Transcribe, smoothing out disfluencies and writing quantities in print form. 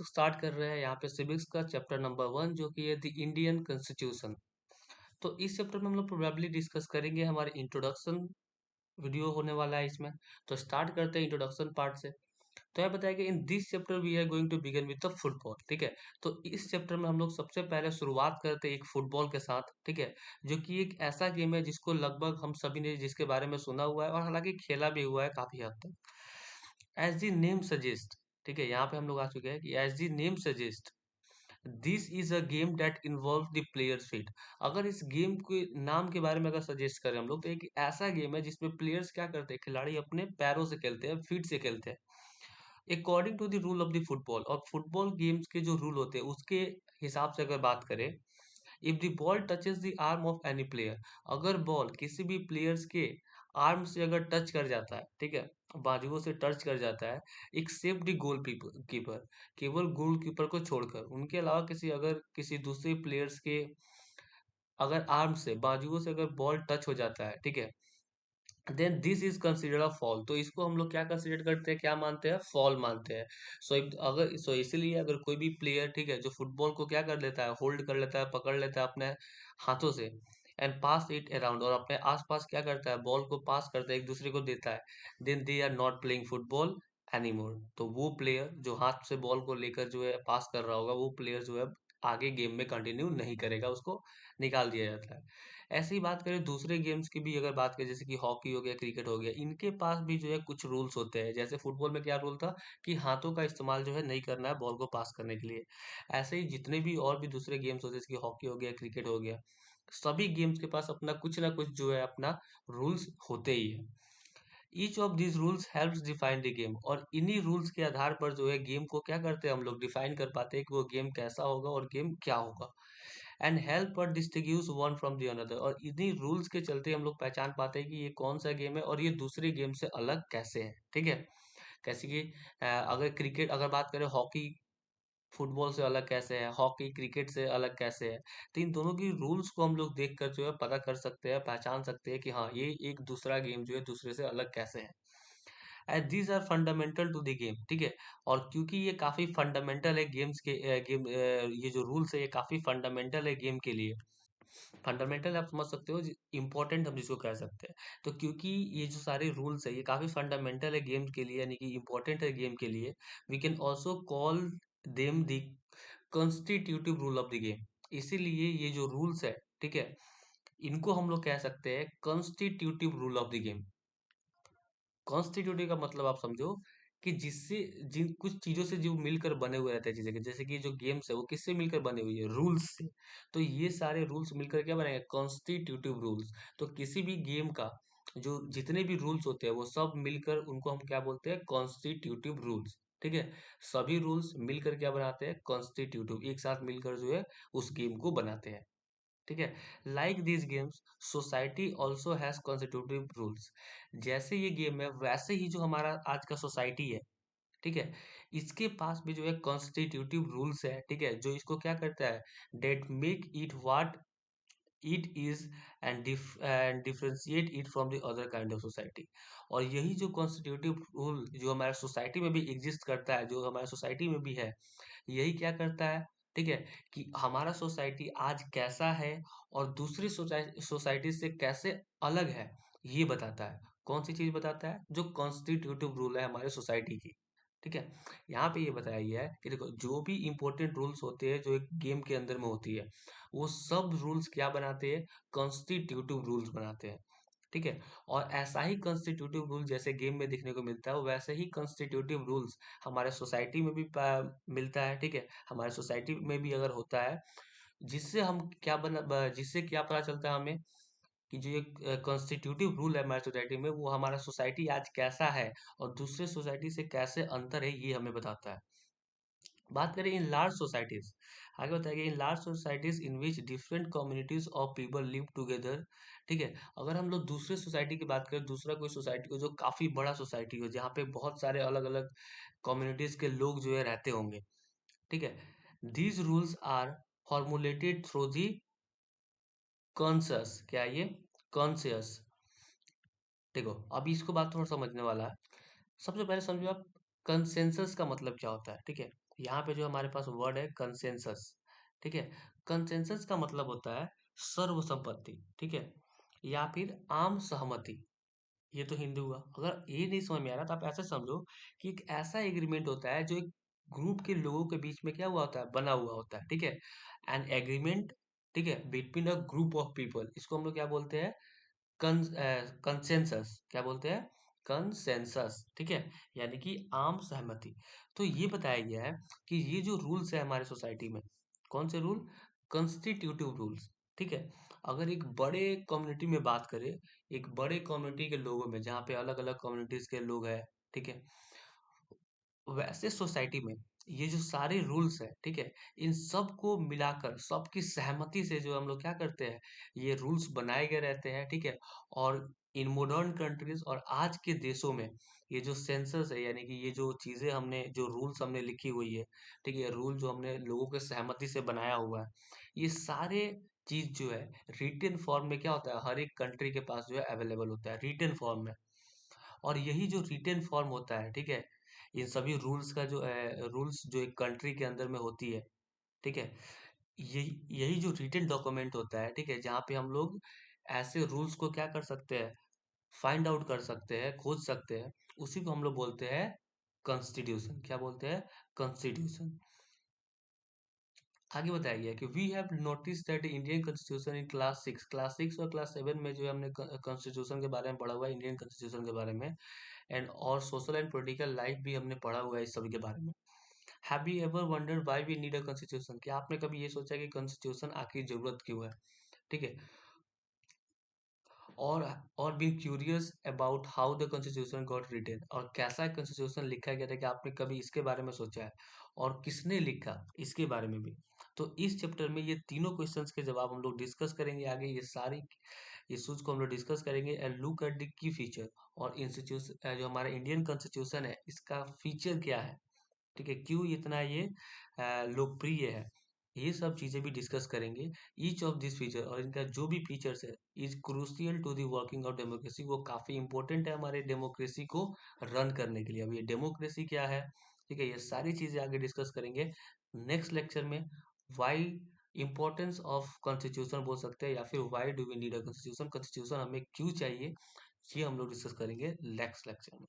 Start कर रहे हैं यहाँ पे सिविक्स का चैप्टर नंबर 1 जो कि है द इंडियन कॉन्स्टिट्यूशन। तो इस चैप्टर में हम लोग प्रोबेबली डिस्कस करेंगे हमारे इंट्रोडक्शन वीडियो होने वाला है इसमें। तो स्टार्ट करते हैं इंट्रोडक्शन पार्ट से। तो यह बताया कि in this chapter we are going to begin with the football. ठीक है, तो इस चैप्टर में हम लोग सबसे पहले शुरुआत करते हैं एक फुटबॉल के साथ। ठीक है, जो कि एक ऐसा गेम है जिसको लगभग हम सभी ने जिसके बारे में सुना हुआ है और हालांकि खेला भी हुआ है काफी हद तक। एज दी नेम सजेस्ट, ठीक है, यहाँ पे हम लोग आ चुके हैं कि as the name suggest this is a game that involve the players feet. अगर इस गेम के नाम के बारे में अगर सजेस्ट करें हम लोग, तो एक ऐसा गेम है जिसमें प्लेयर्स क्या करते हैं, खिलाड़ी अपने पैरों से खेलते हैं, फीट से खेलते हैं according to the rule of the football. और फुटबॉल गेम्स के जो रूल होते हैं उसके हिसाब से अगर बात करें, if the ball touches the arm of any player, अगर बॉल किसी भी प्लेयर्स के आर्म से अगर टच कर जाता है, ठीक है, बाजुओं से टच कर जाता है, एक्सेप्ट द गोल कीपर, केवल गोलकीपर को छोड़कर, उनके अलावा किसी अगर किसी दूसरे प्लेयर्स के अगर आर्म से बाजुओं से अगर बॉल टच हो जाता है, ठीक है, then this is considered a foul. तो इसको हम लोग क्या कंसिडर करते हैं, क्या मानते हैं, फॉल मानते हैं। सो इसीलिए अगर कोई भी प्लेयर, ठीक है, जो फुटबॉल को क्या कर लेता है, होल्ड कर लेता है, पकड़ लेता है अपने हाथों से, एंड पास इट अराउंड, और अपने आसपास क्या करता है, बॉल को पास करता है, एक दूसरे को देता है, then they are not playing football anymore. तो वो प्लेयर जो हाथ से बॉल को लेकर जो है पास कर रहा होगा, वो प्लेयर जो है आगे गेम में कंटिन्यू नहीं करेगा, उसको निकाल दिया जाता है। ऐसे ही बात करें दूसरे गेम्स की भी, अगर बात करें जैसे कि हॉकी हो गया, क्रिकेट हो गया, इनके पास भी जो है कुछ रूल्स होते हैं। जैसे फुटबॉल में क्या रूल था कि हाथों का इस्तेमाल जो है नहीं करना है बॉल को पास करने के लिए। ऐसे ही जितने भी और भी दूसरे गेम्स होते हैं, जैसे कि हॉकी हो गया, क्रिकेट हो गया, सभी गेम्स के पास अपना कुछ ना कुछ जो है अपना रूल्स होते ही है। Each of this rules helps define the game, और इन्हीं रूल्स के आधार पर जो है गेम को क्या करते हैं हम लोग, डिफाइन कर पाते हैं कि वो गेम कैसा होगा और गेम क्या होगा। एंड हेल्प पर distinguish one from the another, और इन्हीं रूल्स के चलते हम लोग पहचान पाते हैं कि ये कौन सा गेम है और ये दूसरे गेम से अलग कैसे है। ठीक है, कैसे कि अगर क्रिकेट अगर बात करें, हॉकी फुटबॉल से अलग कैसे है, हॉकी क्रिकेट से अलग कैसे है, तो इन दोनों की रूल्स को हम लोग देख कर जो है पता कर सकते हैं, पहचान सकते हैं कि हाँ ये एक दूसरा गेम जो है दूसरे से अलग कैसे है। And these are fundamental to the game. ठीक है, और क्योंकि ये काफी फंडामेंटल है गेम्स के ये जो रूल्स है ये काफी फंडामेंटल है गेम के लिए। फंडामेंटल आप समझ सकते हो, इंपॉर्टेंट हम जिसको कह सकते हैं। तो क्योंकि ये जो सारे रूल्स है ये काफी फंडामेंटल है गेम के लिए, यानी कि इंपॉर्टेंट है गेम के लिए, we can also call them the constitutive rule of the game. इसीलिए ये जो रूल्स है, ठीक है, इनको हम लोग कह सकते हैं constitutive rule of the game. Constitutive का मतलब आप समझो कि जिससे जिन कुछ चीजों से जो मिलकर बने हुए रहते हैं चीजें, जैसे कि जो गेम्स है वो किससे मिलकर बने हुई है, रूल्स से। तो ये सारे रूल्स मिलकर क्या बनेंगे, कॉन्स्टिट्यूटिव रूल्स। तो किसी भी गेम का जो जितने भी रूल्स होते हैं वो सब मिलकर उनको हम क्या बोलते हैं, कॉन्स्टिट्यूटिव रूल्स। ठीक है, सभी रूल्स मिलकर क्या बनाते हैं, कॉन्स्टिट्यूटिव, एक साथ मिलकर जो है उस गेम को बनाते हैं। ठीक है, like this games society also has constitutive rules. जैसे ये गेम है वैसे ही जो हमारा आज का सोसाइटी है, ठीक है, इसके पास भी जो है कॉन्स्टिट्यूटिव रूल्स है। ठीक है, जो इसको क्या करता है, that make it what it is and differentiate it from the other kind of society. और यही जो कॉन्स्टिट्यूटिव रूल जो हमारे सोसाइटी में भी एग्जिस्ट करता है, जो हमारे सोसाइटी में भी है, यही क्या करता है, ठीक है, कि हमारा सोसाइटी आज कैसा है और दूसरी सोसाइटी से कैसे अलग है, ये बताता है। कौन सी चीज बताता है, जो कॉन्स्टिट्यूटिव रूल है हमारे सोसाइटी की। ठीक है, यहाँ पे ये बताया गया है कि देखो जो भी इंपॉर्टेंट रूल्स होते हैं जो एक गेम के अंदर में होती है, वो सब रूल्स क्या बनाते हैं, कॉन्स्टिट्यूटिव रूल्स बनाते हैं। ठीक है, और ऐसा ही कॉन्स्टिट्यूटिव रूल जैसे गेम में देखने को मिलता है, वैसे ही कॉन्स्टिट्यूटिव रूल्स हमारे सोसाइटी में भी मिलता है। ठीक है, हमारे सोसाइटी में भी अगर होता है, जिससे क्या पता चलता है हमें कि जो एक कॉन्स्टिट्यूटिव रूल है हमारी सोसाइटी में, वो हमारा सोसाइटी आज कैसा है और दूसरे सोसाइटी से कैसे अंतर है, ये हमें बताता है। बात करें इन लार्ज सोसाइटीज, आगे बताया in large societies in which different communities of people live together. ठीक है, अगर हम लोग दूसरे सोसाइटी की बात करें, दूसरा कोई सोसाइटी हो जो काफी बड़ा सोसाइटी हो, जहाँ पे बहुत सारे अलग अलग कम्युनिटीज के लोग जो है रहते होंगे। ठीक है, these rules are formulated through the consensus, क्या है ये, कॉन्सियस। देखो अभी इसको बात थोड़ा समझने वाला है। सबसे पहले समझो आप, कंसेंसस का मतलब क्या होता है। ठीक है, यहाँ पे जो हमारे पास वर्ड है कंसेंसस, ठीक है। कंसेंसस का मतलब होता है सर्वसम्मति, ठीक है, या फिर आम सहमति। ये तो हिंदी हुआ। अगर ये नहीं समझ में आ रहा तो आप ऐसे समझो कि एक ऐसा एग्रीमेंट होता है जो एक ग्रुप के लोगों के बीच में क्या हुआ होता है, बना हुआ होता है, ठीक है। एन एग्रीमेंट, ठीक है, between a group of people, इसको हम लोग क्या बोलते हैं, कंसेंसस। क्या बोलते हैं, कंसेंसस, ठीक है, यानी कि आम सहमति। तो ये बताया गया है कि ये जो रूल्स है हमारे सोसाइटी में, कौन से रूल, कंस्टिट्यूटिव रूल्स, ठीक है। अगर एक बड़े कम्युनिटी में बात करें, एक बड़े कम्युनिटी के लोगों में जहाँ पे अलग अलग कम्युनिटीज के लोग हैं, ठीक है, वैसे सोसाइटी में ये जो सारे रूल्स है, ठीक है, इन सब को मिलाकर सबकी सहमति से जो हम लोग क्या करते हैं, ये रूल्स बनाए गए रहते हैं, ठीक है। और इन मॉडर्न कंट्रीज और आज के देशों में ये जो सेंसस है, यानी कि ये जो चीजें हमने, जो रूल्स हमने लिखी हुई है, ठीक है, रूल जो हमने लोगों के सहमति से बनाया हुआ है, ये सारे चीज जो है रिटन फॉर्म में क्या होता है, हर एक कंट्री के पास जो है अवेलेबल होता है रिटन फॉर्म में। और यही जो रिटेन फॉर्म होता है, ठीक है, इन सभी रूल्स का जो रूल्स जो एक कंट्री के अंदर में होती है, ठीक है, यही यही जो रिटेन डॉक्यूमेंट होता है, ठीक है, जहाँ पे हम लोग ऐसे रूल्स को क्या कर सकते हैं, फाइंड आउट कर सकते हैं, खोज सकते हैं, उसी को हम लोग बोलते हैं कॉन्स्टिट्यूशन। क्या बोलते हैं, कॉन्स्टिट्यूशन। आगे बताया गया है कि we have notice that Indian constitution in class 6 और क्लास 7 में जो है हमने कॉन्स्टिट्यूशन के बारे में पढ़ा हुआ है, इंडियन कॉन्स्टिट्यूशन के बारे में। एंड और सोशल एंड पॉलिटिकल लाइफ भी हमने पढ़ा हुआ है इस सभी के बारे में। Have you ever wondered why we need a constitution, क्या आपने कभी ये सोचा कि कॉन्स्टिट्यूशन आखिर जरूरत क्यों है, ठीक है। और और been curious about how the constitution got written, और कैसा कॉन्स्टिट्यूशन लिखा गया था, कि आपने कभी इसके बारे में सोचा है, और किसने लिखा, इसके बारे में भी। तो इस चैप्टर में ये तीनों क्वेश्चंस के जवाब हम लोग डिस्कस करेंगे। आगे ये सारी इश्यूज को हम लोग डिस्कस करेंगे and look at the key feature, और इंस्टीट्यूशन जो हमारा इंडियन कॉन्स्टिट्यूशन है इसका फीचर क्या है, ठीक है, क्यों इतना ये लोकप्रिय है, ये सब चीजें भी डिस्कस करेंगे। ईच ऑफ दिस फीचर, और इनका जो भी फीचर्स है, is crucial to the working of democracy, वो काफी इंपॉर्टेंट है हमारे डेमोक्रेसी को रन करने के लिए। अब ये डेमोक्रेसी क्या है, ठीक है, ये सारी चीजें आगे डिस्कस करेंगे नेक्स्ट लेक्चर में। वाई इंपॉर्टेंस ऑफ कॉन्स्टिट्यूशन बोल सकते हैं, या फिर why do we need a constitution, constitution हमें क्यों चाहिए, ये हम लोग डिस्कस करेंगे नेक्स्ट लेक्चर में।